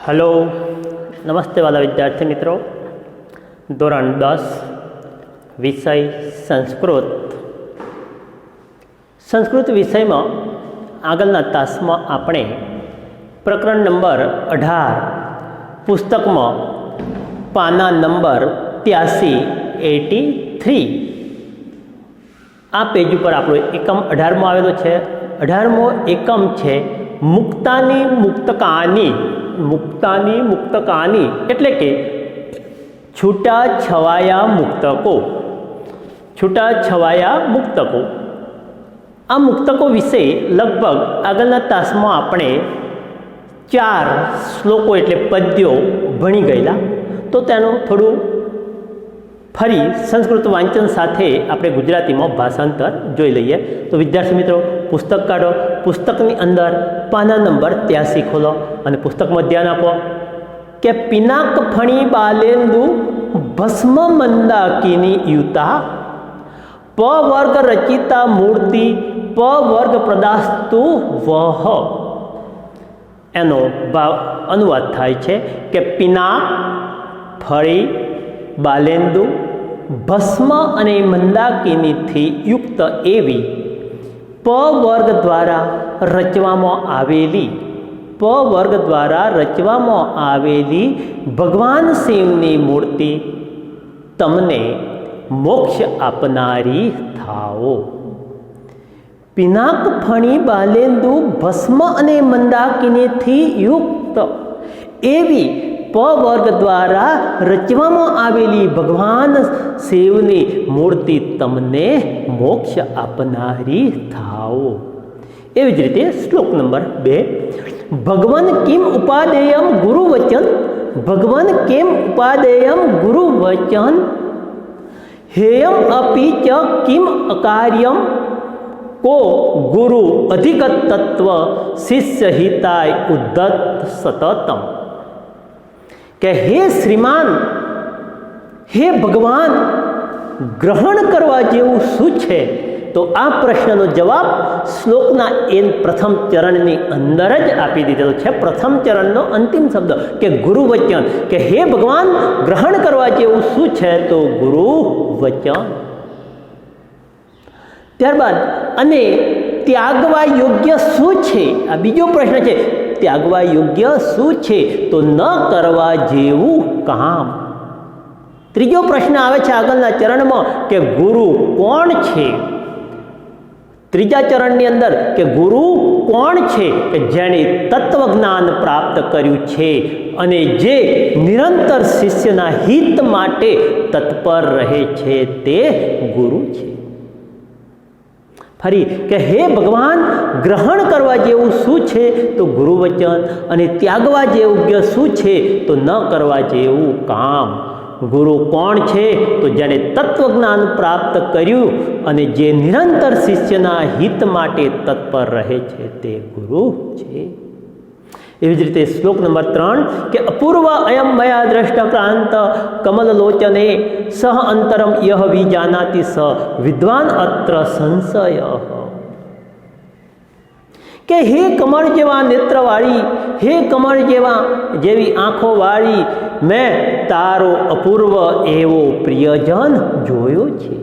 Hello नमस्ते वाला विद्यार्थी मित्रों, ધોરણ 10 વિષય સંસ્કૃત વિષયમાં આગળના તાસમાં આપણે પ્રકરણ નંબર 18 પુસ્તકમાં પાના નંબર 83 આ પેજ ઉપર આપણો એકમ 18મો આવેલો છે। 18મો એકમ છે મુક્તાની મુક્તકાની એટલે કે છૂટાછવાયા મુક્તકો। આ મુક્તકો વિશે લગભગ આગળના તાસમાં આપણે 4 શ્લોકો એટલે પદ્યો ભણી ગયેલા, તો તેનું થોડું ફરી સંસ્કૃત વાંચન સાથે આપણે ગુજરાતીમાં ભાષાંતર જોઈ લઈએ। તો વિદ્યાર્થી મિત્રો પુસ્તક કાઢો, પુસ્તકની અંદર પાના નંબર 83 ખોલો અને પુસ્તકમાં ધ્યાન આપો કે પિનાક ફણી બાલેન્દુ ભસ્મ મંદાકિની યુતા પ વર્ગ રચિતા મૂર્તિ પ વર્ગ પ્રદાસ્તુ વહ। એનો અનુવાદ થાય છે કે પિનાક, ફળી, બાલેન્દુ, ભસ્મ અને મંદાકિનીથી યુક્ત એવી પ વર્ગ દ્વારા રચવામાં આવેલી ભગવાન શિવની મૂર્તિ તમને મોક્ષ આપનારી થાઓ। પિનાક, ફણી, બાલેન્દુ, ભસ્મ અને મંદાકિનીથી યુક્ત એવી પ વર્ગ દ્વારા રચવામાં આવેલી ભગવાન શિવની મૂર્તિ તમને મોક્ષ આપનારી થાઓ। એવી જ રીતે શ્લોક નંબર 2 ભગવાન કિમ ઉપાદેયમ ગુરુવચન હેયમ અપી ચ કિમ અકાર્યમ કો ગુરુ અધિગત તત્વ શિષ્ય હિતાય ઉદ્ધત સતતમ। કે હે શ્રીમાન, હે ભગવાન, ગ્રહણ કરવા જેવું શું છે? તો આ પ્રશ્નનો જવાબ શ્લોકના પ્રથમ ચરણની અંદર જ આપી દીધેલો છે। પ્રથમ ચરણનો અંતિમ શબ્દ કે ગુરુવચન, કે હે ભગવાન, ગ્રહણ કરવા જેવું શું છે? તો ગુરુવચન। ત્યારબાદ અને ત્યાગવા યોગ્ય શું છે? આ બીજો પ્રશ્ન છે, ત્યાગવા યોગ્ય શું છે? તો ન કરવા જેવું કામ। ત્રીજો પ્રશ્ન આવે છે આગળના ચરણમાં કે ગુરુ કોણ છે? ત્રીજા ચરણની અંદર કે ગુરુ કોણ છે? કે જેણે તત્વજ્ઞાન પ્રાપ્ત કર્યું છે અને જે નિરંતર શિષ્યના હિત માટે તત્પર રહે છે તે ગુરુ છે। ફરી કે હે ભગવાન, ગ્રહણ કરવા જેવું શું છે? તો ગુરુવચન। અને ત્યાગવા જેવું શું છે? તો ન કરવા જેવું કામ। ગુરુ કોણ છે? તો જેણે તત્વજ્ઞાન પ્રાપ્ત કર્યું અને જે નિરંતર શિષ્યના હિત માટે તત્પર રહે છે તે ગુરુ છે। એવી જ રીતે શ્લોક નંબર 3 કે અપૂર્વ અયમ મયા દ્રષ્ટક્રાંત કમલલોચને સહ અંતરમ યહ વિજાનાતિ સ વિદ્વાન અત્ર સંશય। કે હે કમળ જેવા નેત્રવાળી, હે કમળ જેવી આંખોવાળી, મેં તારો અપૂર્વ એવો પ્રિયજન જોયો છે,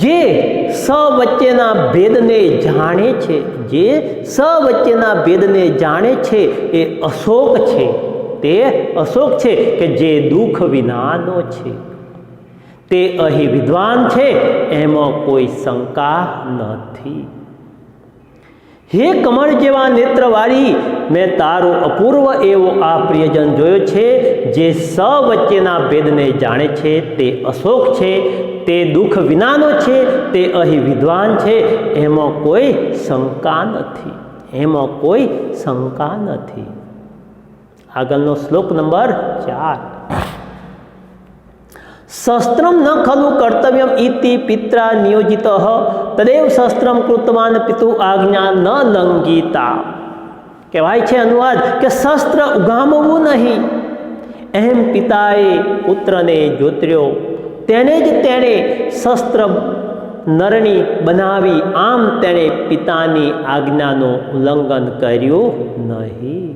જે સ વચ્ચેના ભેદને જાણે છે, એ અશોક છે, તે અશોક છે કે જે દુઃખ વિનાનો છે, તે અહીં વિદ્વાન છે, એમાં કોઈ શંકા નથી। હે કમળ જેવા નેત્રવાળી, મેં તારો અપૂર્વ એવો આ પ્રિયજન જોયો છે, જે સ વચ્ચેના ભેદને જાણે છે, તે અશોક છે, તે દુઃખ વિનાનો છે, તે અહીં વિદ્વાન છે, એમાં કોઈ શંકા નથી। આગળનો શ્લોક નંબર 4 શસ્ત્રમ ન ખલુ કર્તવ્યમ ઇતિ પિત્રા નિયોજિતઃ તદેવ શસ્ત્રમ કૃતવાન પિતુ આજ્ઞા ન લંઘિતા। કહેવાય છે અનુવાદ કે શસ્ત્ર ઉગામવું નહીં, એમ પિતાએ પુત્રને જોતર્યો, તેને જ તેણે શસ્ત્ર નરણી બનાવી, આમ તેણે પિતાની આજ્ઞાનું ઉલ્લંઘન કર્યું નહીં।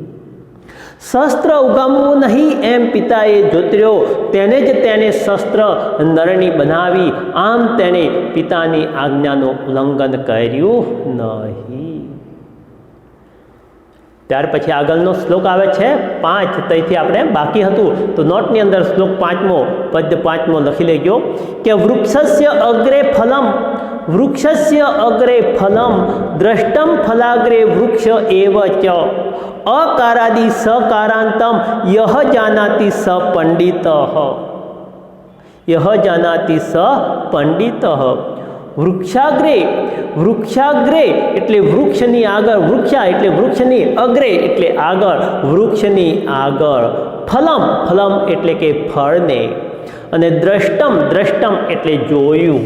શસ્ત્ર ઉગામવું નહીં એમ પિતાએ જોતર્યો, તેને જ તેને શસ્ત્ર નરની બનાવી, આમ તેણે પિતાની આજ્ઞાનું ઉલ્લંઘન કર્યું નહીં. ત્યાર પછી આગળનો શ્લોક આવે છે 5. તેથી આપણે બાકી હતું તો નોટની અંદર શ્લોક 5મો પદ્ય 5મો લખી લેજો કે વૃક્ષસ્ય અગ્રે ફલમ દ્રષ્ટમ ફલાગ્રે વૃક્ષ એવ ચ અકારાદિ સકારાંતમ યહ જાનાતિ સ પંડિતઃ. વૃક્ષાગ્રે એટલે વૃક્ષની આગળ, વૃક્ષા એટલે વૃક્ષની, અગ્રે એટલે આગળ, વૃક્ષની આગળ, ફલમ એટલે કે ફળને, અને દ્રષ્ટમ એટલે જોયું.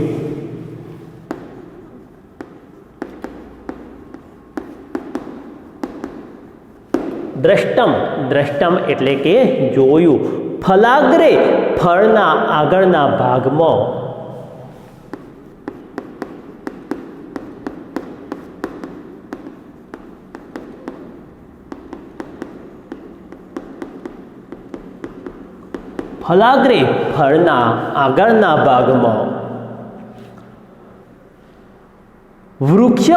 દ્રષ્ટમ એટલે કે જોયું. ફલાગ્રે ફળના આગળના ભાગમાં. ફલાગ્રે ફળના આગળના ભાગમાં. વૃક્ષ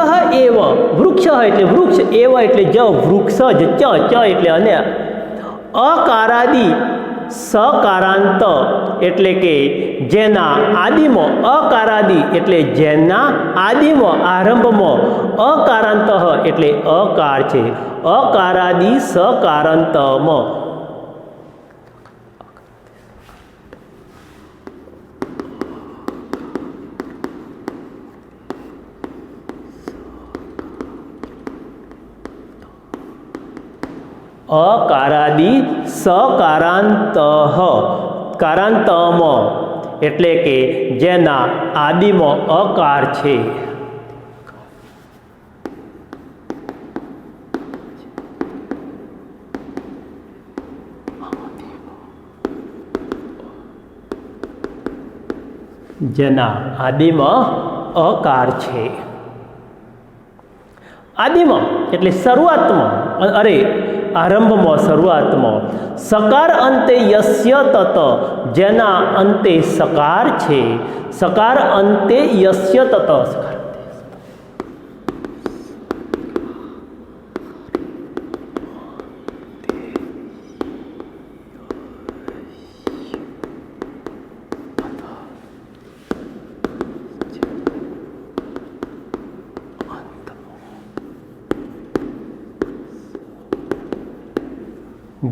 એટલે વૃક્ષ, એવ એટલે જ, વૃક્ષ જ, ચ એટલે અને, અકારાદિ સકારાંત એટલે કે જેના આદિમાં, અકારાદિ એટલે જેના આદિમાં, આરંભમાં, અકારાંત એટલે અકાર છે, અકારાદિ સકારાંતમાં. અકારાદિ સકારાંતમાં એટલે કે જેના આદિમાં અકાર છે. જેના આદિમાં અકાર છે. આદિમાં એટલે શરૂઆતમાં, આરંભમાં, શરૂઆતમાં. સકાર અંતે યસ્ય તત, જેના અંતે સકાર છે. સકાર અંતે યસ્ય તત,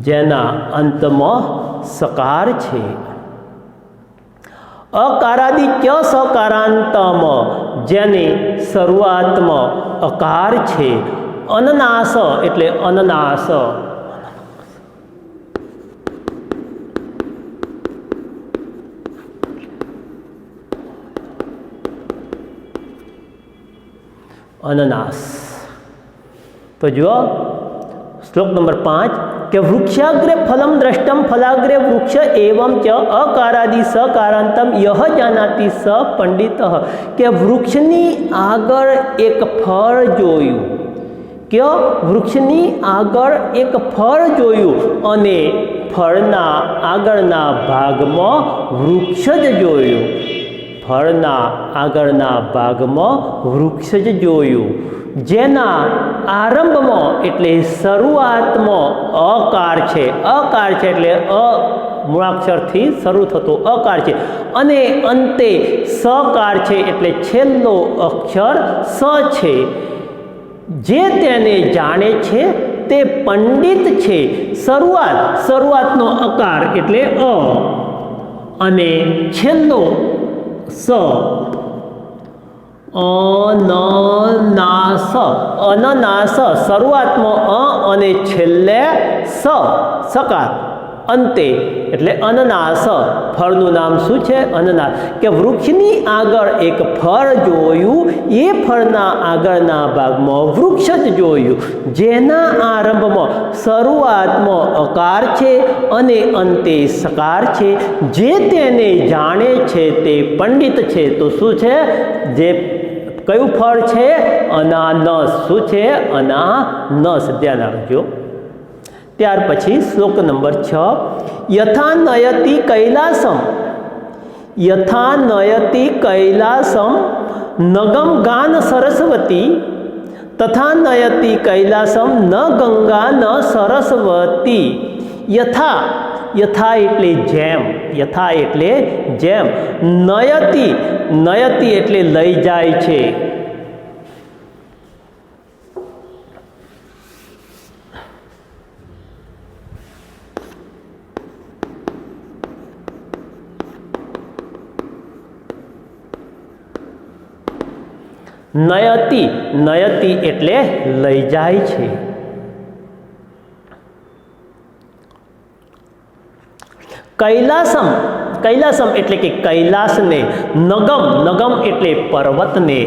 જેના અંતમાં સકાર છે. અકારાદિ ચ સકારાંતમાં જેની શરૂઆતમાં અકાર છે. અનનાસ એટલે અનનાસ. અનનાસ. તો જુઓ શ્લોક નંબર 5 કે વૃક્ષાગ્રે ફલમ દ્રષ્ટમ ફલાગ્રે વૃક્ષ એવં ચ અકારાદિ સકારાંતમ યહ જાનાતિ સ પંડિતઃ. કે વૃક્ષની આગળ એક ફળ જોયું, વૃક્ષની આગળ એક ફળ જોયું અને ફળના આગળના ભાગમાં વૃક્ષ જ જોયું. ફળના આગળના ભાગમાં વૃક્ષ જ જોયું. જેના આરંભમાં એટલે શરૂઆતમાં અકાર છે. અકાર છે એટલે મૂળાક્ષરથી શરૂ થતો અકાર છે, અને અંતે સકાર છે એટલે છેલ્લો અક્ષર સ છે. જે તેને જાણે છે તે પંડિત છે. શરૂઆતનો અકાર એટલે અ અને છેલ્લો સ. અનનાસ શરૂઆતમાં અ અને છેલ્લે સકાર, અંતે એટલે અનનાસ. ફળનું નામ શું છે? અનનાસ. કે વૃક્ષની આગળ એક ફળ જોયું, એ ફળના આગળના ભાગમાં વૃક્ષ જ જોયું. જેના આરંભમાં શરૂઆતમાં અકાર છે અને અંતે સકાર છે. જે તેને જાણે છે તે પંડિત છે. તો શું છે? જે કયું ફળ છે? અનાનસ. શું છે? અનાનસ. ધ્યાન રાખજો. ત્યાર પછી શ્લોક નંબર 6 યથા નયતિ કૈલાસમ નગમ ગાન સરસ્વતી તથા નયતિ કૈલાસમ ન ગંગા ન સરસ્વતી. યથા એટલે જેમ, નયતિ એટલે લઈ જાય છે. નયતિ એટલે લઈ જાય છે. કૈલાસમ એટલે કે કૈલાસને. નગમ એટલે પર્વતને.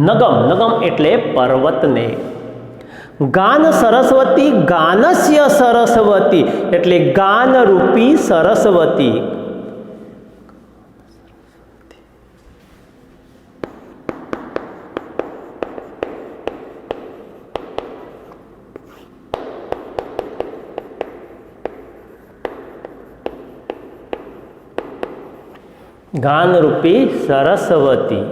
નગમ એટલે પર્વતને. ગાન સરસ્વતી, ગાનસ્ય સરસ્વતી એટલે ગાનરૂપી સરસ્વતી. ગાનરૂપી સરસ્વતી.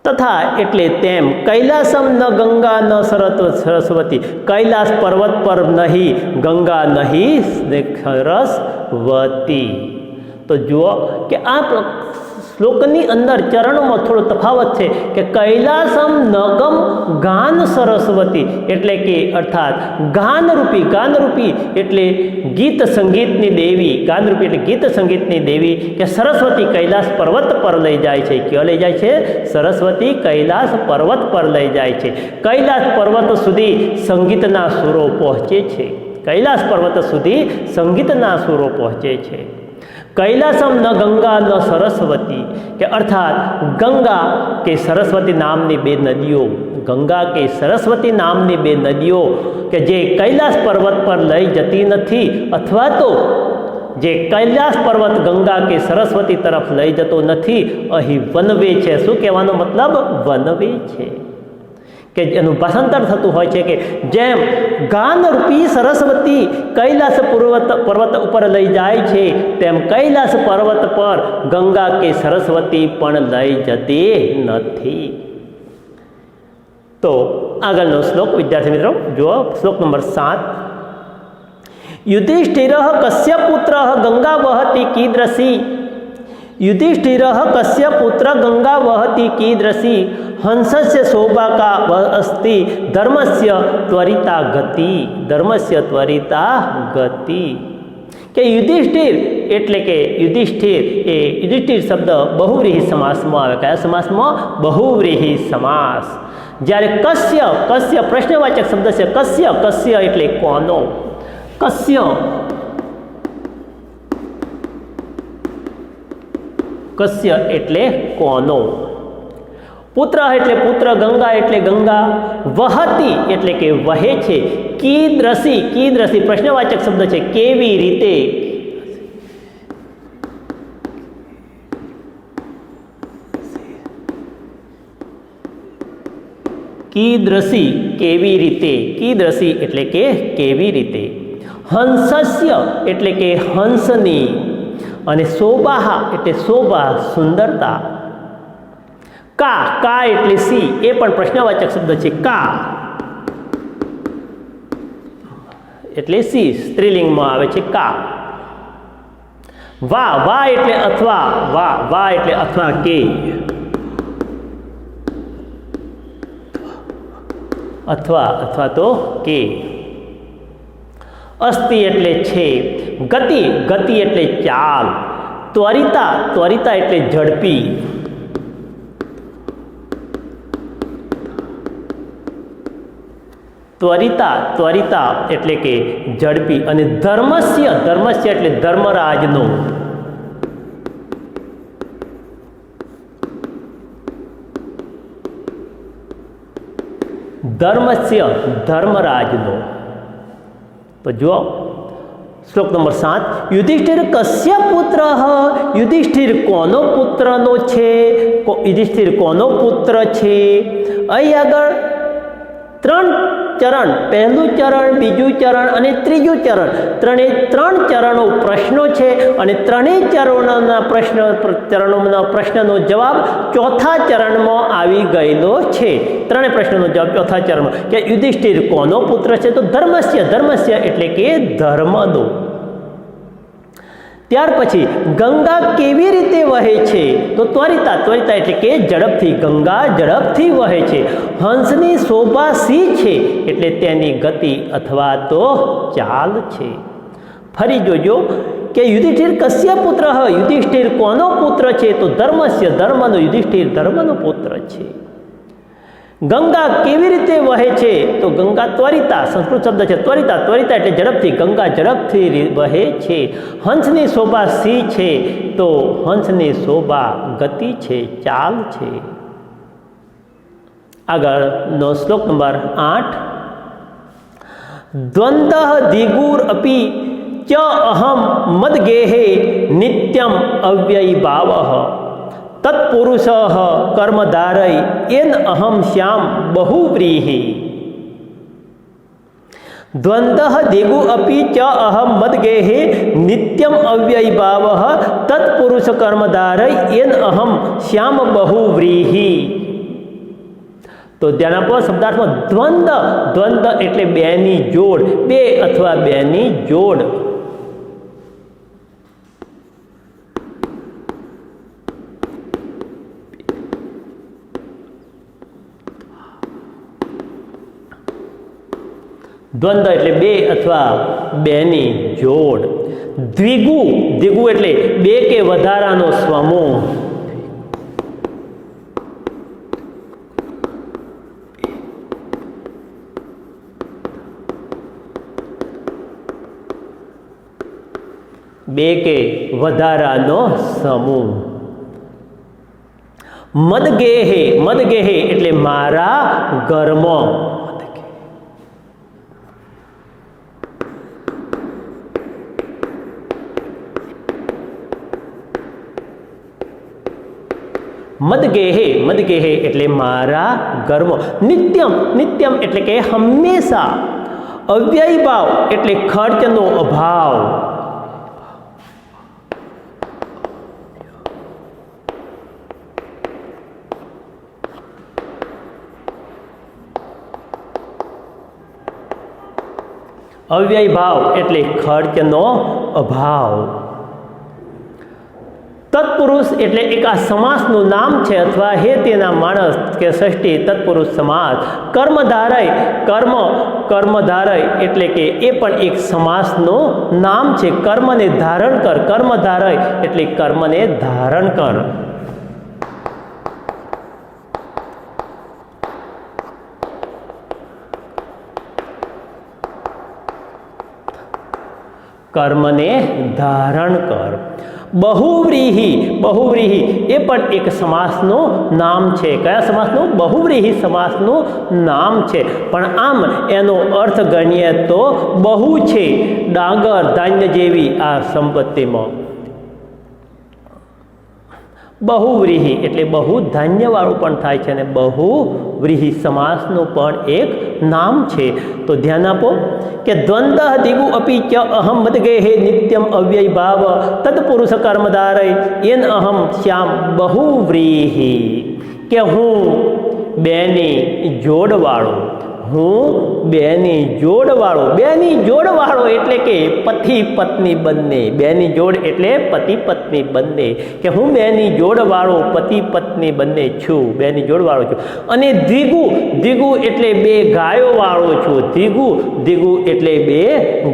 તથા એટલે તેમ. કૈલાસમ ન ગંગા ન સરસ્વતી, કૈલાસ પર્વત પર નહીં, ગંગા નહીં સરસ્વતી. તો જુઓ કે આ શ્લોકની અંદર ચરણોમાં થોડો તફાવત છે કે કૈલાસમ નગમ ગાન સરસ્વતી એટલે કે અર્થાત ગાનરૂપી એટલે ગીત સંગીતની દેવી, ગાનરૂપી એટલે ગીત સંગીતની દેવી કે સરસ્વતી કૈલાસ પર્વત પર લઈ જાય છે. ક્યાં લઈ જાય છે? સરસ્વતી કૈલાસ પર્વત પર લઈ જાય છે. કૈલાસ પર્વત સુધી સંગીતના સુરો પહોંચે છે. કૈલાસ પર્વત સુધી સંગીતના સુરો પહોંચે છે. કૈલાસમ ન ગંગા ન સરસ્વતી કે અર્થાત ગંગા કે સરસ્વતી નામની બે નદીઓ, ગંગા કે સરસ્વતી નામની બે નદીઓ કે જે કૈલાસ પર્વત પર લઈ જતી નથી, અથવા તો જે કૈલાસ પર્વત ગંગા કે સરસ્વતી તરફ લઈ જતો નથી, અહીં વનવે છે. શું કહેવાનો મતલબ? વનવે છે. કે એનું ભાષાંતર થતું હોય છે કે જેમ ગાનરૂપી સરસ્વતી કૈલાસ પર્વત ઉપર લઈ જાય છે, તેમ કૈલાસ પર્વત પર ગંગા કે સરસ્વતી પણ લઈ જતી નથી. તો આગળનો શ્લોક વિદ્યાર્થી મિત્રો જુઓ, શ્લોક નંબર 7 યુધિષ્ઠિર કસ્ય પુત્ર ગંગા વહતી કીદૃશી. યુધિષ્ઠિર કસ્ય પુત્ર ગંગા વહતી કીદૃશી હંસસ્ય શોભાકા અસ્તિ ધર્મસ્ય ત્વરિતા ગતિ. કે યુધિષ્ઠિર એટલે કે યુધિષ્ઠિર શબ્દ બહુવ્રીહી સમાસમાં આવે. કયા સમાસમાં? બહુવ્રીહી સમાસ. જ્યારે કસ્ય પ્રશ્નવાચક શબ્દ છે. કસ્ય એટલે કોનો. કસ્ય એટલે કોનો. પુત્ર એટલે પુત્ર, ગંગા એટલે ગંગા, વહતી એટલે કે વહે છે, કીદૃશી પ્રશ્નવાચક શબ્દ છે. કેવી રીતે. કીદૃશી કેવી રીતે. કીદૃશી એટલે કે કેવી રીતે. હંસસ્ય એટલે કે હંસની, અને શોભાહા એટલે શોભા, સુંદરતા. કા એટલે સી, એ પણ પ્રશ્નવાચક શબ્દ છે. કા એટલે સી, સ્ત્રીલિંગમાં આવે છે કા. વા એટલે અથવા, વા એટલે અથવા કે, અથવા તો કે. અસ્તિ એટલે છે. ગતિ એટલે ચાલ. ત્વરિતા એટલે ઝડપી. ત્વરિતા એટલે કે ઝડપી. અને ધર્મસ્ય એટલે ધર્મરાજનો. ધર્મરાજનો. તો જુઓ શ્લોક નંબર 7 યુધિષ્ઠિર કસ્ય પુત્ર? યુધિષ્ઠિર કોનો પુત્રનો છે? યુધિષ્ઠિર કોનો પુત્ર છે? અહીં આગળ 3 ચરણ, પહેલું ચરણ, બીજું ચરણ અને ત્રીજું ચરણ, 3 ચરણો પ્રશ્નો છે અને ત્રણેય ચરણોના પ્રશ્નનો જવાબ ચોથા ચરણમાં આવી ગયેલો છે. ત્રણેય પ્રશ્નોનો જવાબ ચોથા ચરણમાં કે યુધિષ્ઠિર કોનો પુત્ર છે? તો ધર્મસ્ય એટલે કે ધર્મનો. ત્યાર પછી ગંગા કેવી રીતે વહે છે? તો ત્વરિતા એટલે કે ઝડપથી. ગંગા ઝડપથી વહે છે. હંસની શોભા શી છે? એટલે તેની ગતિ અથવા તો ચાલ છે. ફરી જોજો કે યુધિષ્ઠિર કસ્ય પુત્ર? યુધિષ્ઠિર કોનો પુત્ર છે? તો ધર્મનો. યુધિષ્ઠિર ધર્મનો પુત્ર છે. ગંગા કેવી રીતે વહે છે? તો ગંગા ત્વરિતા, સંસ્કૃત શબ્દ છે ત્વરિતા એટલે ઝડપથી. ગંગા ઝડપથી વહે છે. હંસની શોભા શી છે? તો હંસની શોભા ગતિ છે, ચાલ છે. આગળનો શ્લોક નંબર 8 દ્વંદ્વ દિગુર અપી ચ અહમ મદગેહે નિત્યમ અવ્યયી ભાવઃ તત્પુરુષ કર્મધારય એન અહમ શ્યામ બહુવ્રીહિ. દ્વંદ્વ દિગુ અપી ચ અહમ મદગેહે નિત્યમ અવ્યયી ભાવઃ તત્પુરુષ કર્મધારય એન અહમ શ્યામ બહુવ્રીહિ. તો ધ્યાન આપો શબ્દાર્થમાં દ્વંદ્વ એટલે બેની જોડ, બે અથવા બેની જોડ. દ્વંદ્વ એટલે બે અથવા બેની જોડ. દ્વિગુ એટલે બે કે વધારાનો સમૂહ. બે કે વધારાનો સમૂહ. મદગેહે એટલે મારા ઘરમાં. મદગેહે એટલે મારા ઘરમાં. નિત્યમ એટલે કે હંમેશા. અવ્યયી ભાવ એટલે ખર્ચનો અભાવ. અવ્યયી ભાવ એટલે ખર્ચનો અભાવ. તત્પુરુષ એટલે એક આ સમાસનું નામ છે અથવા હે તેના માણસ કે ષષ્ઠી તત્પુરુષ સમાસ. કર્મધારય એટલે કે એ પણ એક સમાસનું નામ છે. કર્મને ધારણ કર. કર્મધારય એટલે કર્મને ધારણ કર. કર્મને ધારણ કર. બહુવ્રીહિ એ પણ એક સમાસનું નામ છે. કયા સમાસનું? બહુવ્રીહિ સમાસનું નામ છે. પણ આમ એનો અર્થ ગણીએ તો બહુ છે. ડાંગર ધાન્ય જેવી આ સંપત્તિમાં. બહુવ્રીહિ એટલે બહુ ધાન્યવાળું પણ થાય છે અને બહુવ્રીહિ સમાસનું પણ એક નામ છે. તો ધ્યાન આપો કે દ્વંદ્વ દિગુ અપી ચ અહમ મદગેહે નિત્યમ અવ્યય ભાવ તત્પુરુષ કર્મધારય એન અહમ શ્યામ બહુવ્રીહિ. કે હું બેની જોડવાળો. બેની જોડવાળો એટલે કે પતિ પત્ની બંને. બેની જોડ એટલે પતિ પત્ની બંને. કે હું બેની જોડવાળો પતિ પત્ની બંને છું. બેની જોડવાળો છું. અને દ્વિગુ એટલે બે ગાયો વાળો છું. દ્વિગુ એટલે બે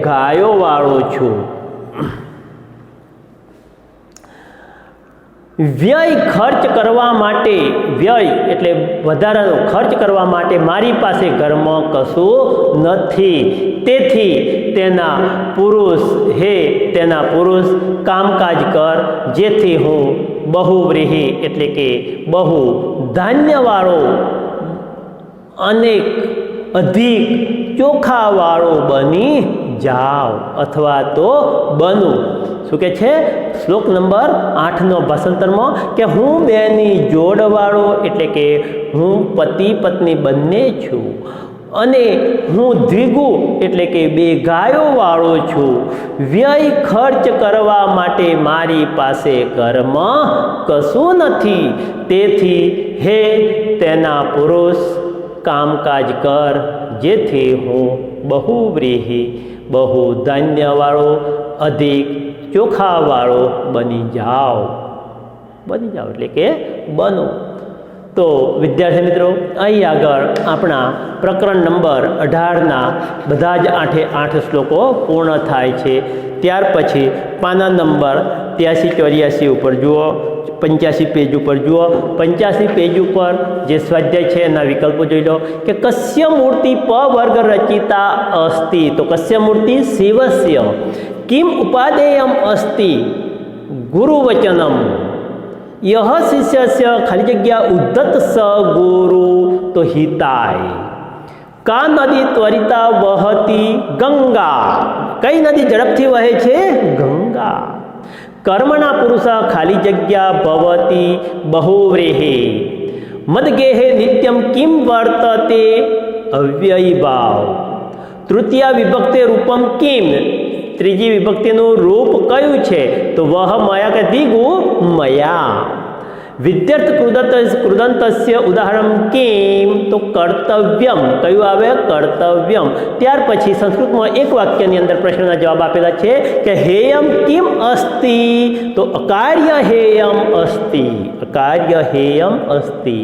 ગાયો વાળો છું. વ્યય ખર્ચ કરવા માટે. વ્યય એટલે વધારાનો ખર્ચ કરવા માટે મારી પાસે ઘરમાં કશું નથી. તેથી તેના પુરુષ કામકાજ કર જેથી હું બહુવ્રીહિ એટલે કે બહુ ધાન્યવાળો અધિક ચોખાવાળો બની જાઓ અથવા તો બનું. શું કે છે શ્લોક નંબર 8નો ભાષાંતરમાં કે હું બેની જોડવાળો એટલે કે હું પતિ પત્ની બંને છું અને હું દ્વિગુ એટલે કે 2 ગાયો વાળો છું. વ્યય ખર્ચ કરવા માટે મારી પાસે ઘરમાં કશું નથી. તેથી હે તેના પુરુષ કામકાજ કર જેથી હું બહુવ્રીહી બહુ ધાન્યવાળો અધિક ચોખાવાળો બની જાઓ એટલે કે બનો. તો વિદ્યાર્થી મિત્રો અહીં આગળ આપણા પ્રકરણ નંબર 18ના બધા જ 8 શ્લોકો પૂર્ણ થાય છે. ત્યાર પછી પાના નંબર 83-84 ઉપર જુઓ, 85 પેજ ઉપર જુઓ. 85 પેજ ઉપર જે સ્વાધ્યાય છે એના વિકલ્પો જોઈ લો કે કસ્ય મૂર્તિ પવર્ગ રચિતા અસ્તિ. તો કસ્ય મૂર્તિ શિવસ્ય. કિમ ઉપાદેયમ અસ્તિ ગુરુવચનમ. यह शिष्य खाली जगह उद्धत स गुरु तो हिताय. का नदी त्वरिता वहती गंगा. कई नदी झड़पथी वहे छे गंगा. कर्मणा पुरुष खाली जगह भवती बहुव्रीहि. मदगेहे नित्यम किम वर्तते अव्ययी भाव. तृतीय विभक्ति रूपम किम. ત્રીજી વિભક્તિનું રૂપ કયું છે તો વહ મયા કે દિગુ મયા. વિદ્યાર્થ કૃદંતસ્ય ઉદાહરણ કિમ તો કર્તવ્યમ. કયું આવે કર્તવ્યમ. ત્યાર પછી સંસ્કૃતમાં એક વાક્યની અંદર પ્રશ્નના જવાબ આપેલા છે કે હેયમ કિમ અસ્તિ તો અકાર્ય હેયમ અસ્તિ. અકાર્ય હેયમ અસ્તિ.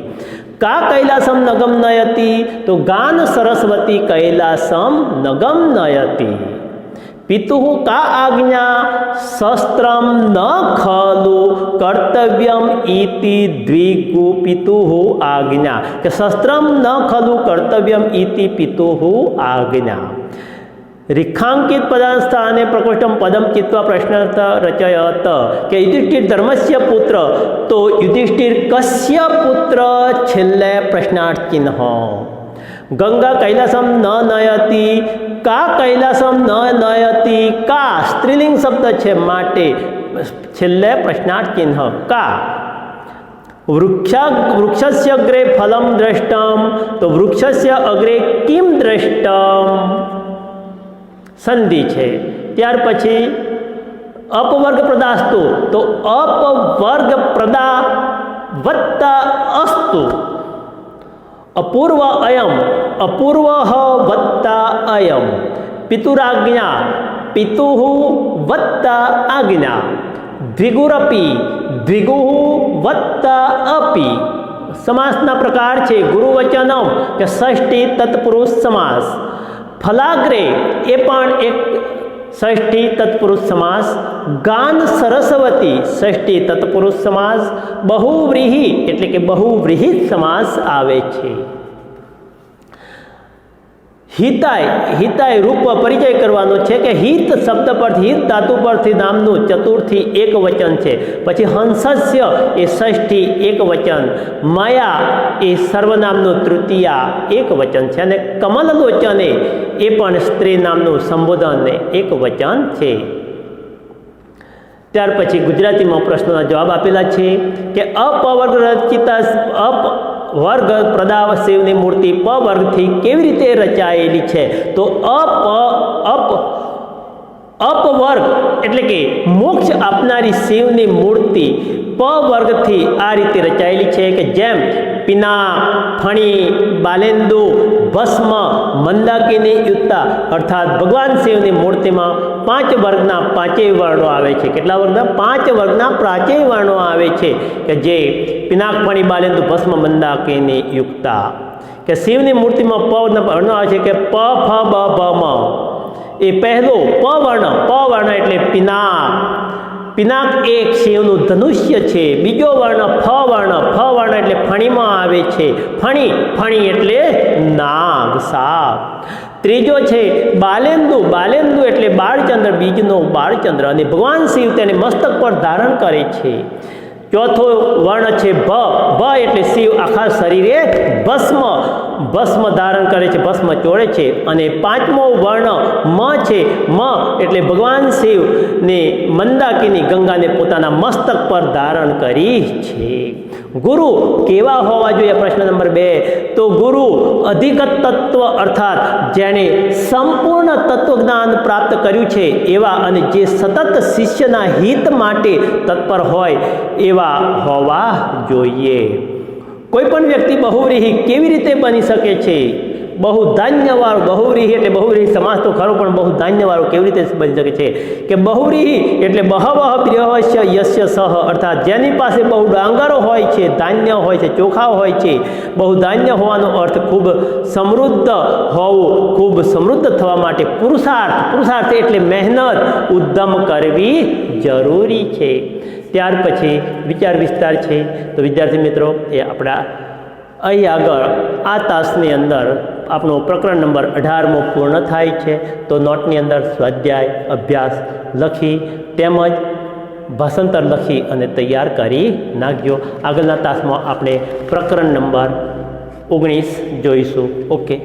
કા કૈલાસમ નગમ નયતિ તો ગાન સરસ્વતી કૈલાસમ નગમ નયતિ. पितुः का आज्ञा शस्त्रम न खलु कर्तव्यम इति द्विगु पितुः आज्ञा. कि शस्त्रम न खलु कर्तव्यम इति पितुः आज्ञा. रेखांकित पदास्थाने प्रकोष्ठम पदम चित्वा प्रश्नार्थ रचयत. कि युधिष्ठिर धर्मस्य पुत्र तो युधिष्ठिर कस्य पुत्र छेल्ले प्रश्नार्थ चिन्ह. गंगा कैलासम न नयति. का कैलासम न नयति. का स्त्रीलिंग शब्द छे माटे छेल्ले प्रश्नार्थ चिन्ह का. वृक्षस्य अग्रे फलम दृष्टम तो वृक्षस्य अग्रे किम दृष्टम संधि छे. त्यार पछी अपवर्ग प्रदास्तु तो अपवर्ग प्रदा वत्ता अस्तु. अपूर्व अयम अपूर्व वत्ता अयम. पितुराज्ञा पितुः वत्ता आज्ञा. द्विगुरपि द्विगुः वत्ता अपि. समासना प्रकार छे गुरुवचनम के षष्ठी तत्पुरुष समास. फलाग्रे ए पण एक षष्ठी तत्पुरुष समास. गान सरस्वती षष्ठी तत्पुरुष समास. बहुव्रीहि એટલે કે બહુવ્રીહિત સમાસ આવે છે. हिताय हिताय रूप परिचय करवानो छे कि हित शब्द पर हित धातु परथी नामनु चतुर्थी एक वचन छे. पछी हंसस्य ए षष्ठी एक वचन. माया ए सर्वनामनु तृतीया एक वचन छे अने कमललोचने ए पण स्त्री नामनु संबोधन एक वचन छे. ત્યાર પછી ગુજરાતીમાં પ્રશ્નોના જવાબ આપેલા છે કે અપવર્ગ રચિતા વર્ગ પ્રદાવ શિવની મૂર્તિ પ વર્ગથી કેવી રીતે રચાયેલી છે તો અપવર્ગ એટલે કે મોક્ષ આપનારી શિવની મૂર્તિ પ વર્ગથી આ રીતે રચાયેલી છે કે જેમ પિનાક, ફણી, બાલેન્દુ, ભસ્મ, મંદાકિની યુક્તા અર્થાત ભગવાન શિવની મૂર્તિમાં 5 વર્ગના 5 વર્ણો આવે છે. કેટલા વર્ગના 5 વર્ગના 5 વર્ણો આવે છે કે જે પિનાક, ફણી, બાલેન્દુ, ભસ્મ, મંદાકિની યુક્તા. કે શિવની મૂર્તિમાં પ વર્ણ આવે છે કે પ ફ બ ભ મ. એ પહેલો પ વર્ણ એટલે પિનાક. પિનાક એક શિવનું ધનુષ્ય છે. બીજો વર્ણ ફ વર્ણ એટલે ફણીમાં આવે છે. ફણી એટલે નાગ સાપ. ત્રીજો છે બાલેન્દુ એટલે બાળચંદ્ર બીજનો બાળચંદ્ર અને ભગવાન શિવ તેને મસ્તક પર ધારણ કરે છે. ચોથો વર્ણ છે ભ એટલે શિવ આખા શરીરે ભસ્મ ધારણ કરે છે, ભસ્મ ચોળે છે. અને પાંચમો વર્ણ મ છે, મ એટલે ભગવાન શિવને મંદાકિની ગંગાને પોતાના મસ્તક પર ધારણ કરી છે. ગુરુ કેવા હોવા જોઈએ? પ્રશ્ન નંબર 2. તો ગુરુ અધિગત તત્વ અર્થાત જેણે સંપૂર્ણ તત્વજ્ઞાન પ્રાપ્ત કર્યું છે એવા અને જે સતત શિષ્યના હિત માટે તત્પર હોય એવા હોવા જોઈએ. કોઈ પણ વ્યક્તિ બહુવ્રીહી કેવી રીતે બની શકે છે? બહુધાન્યવાળો, બહુવ્રીહી એટલે બહુવ્રીહી સમાસ તો ખરો, પણ બહુધાન્યવાળો કેવી રીતે બની શકે છે? કે બહુવ્રીહી એટલે બહવઃ બ્રહ્મસ્ય યસ્ય સહ અર્થાત જેની પાસે બહુ ડાંગરો હોય છે, ધાન્ય હોય છે, ચોખા હોય છે. બહુધાન્ય હોવાનો અર્થ ખૂબ સમૃદ્ધ હોવું, ખૂબ સમૃદ્ધ થવા માટે પુરુષાર્થ એટલે મહેનત, ઉદ્યમ કરવી જરૂરી છે. ત્યાર પછી વિચાર વિસ્તાર છે. તો વિદ્યાર્થી મિત્રો, એ આપણા અહીં આગળ આ તાસની અંદર આપણો પ્રકરણ નંબર 18મો પૂર્ણ થાય છે. તો નોટની અંદર સ્વાધ્યાય અભ્યાસ લખી તેમજ ભાષાંતર લખી અને તૈયાર કરી નાખજો. આગળના તાસમાં આપણે પ્રકરણ નંબર 19 જોઈશું. ઓકે.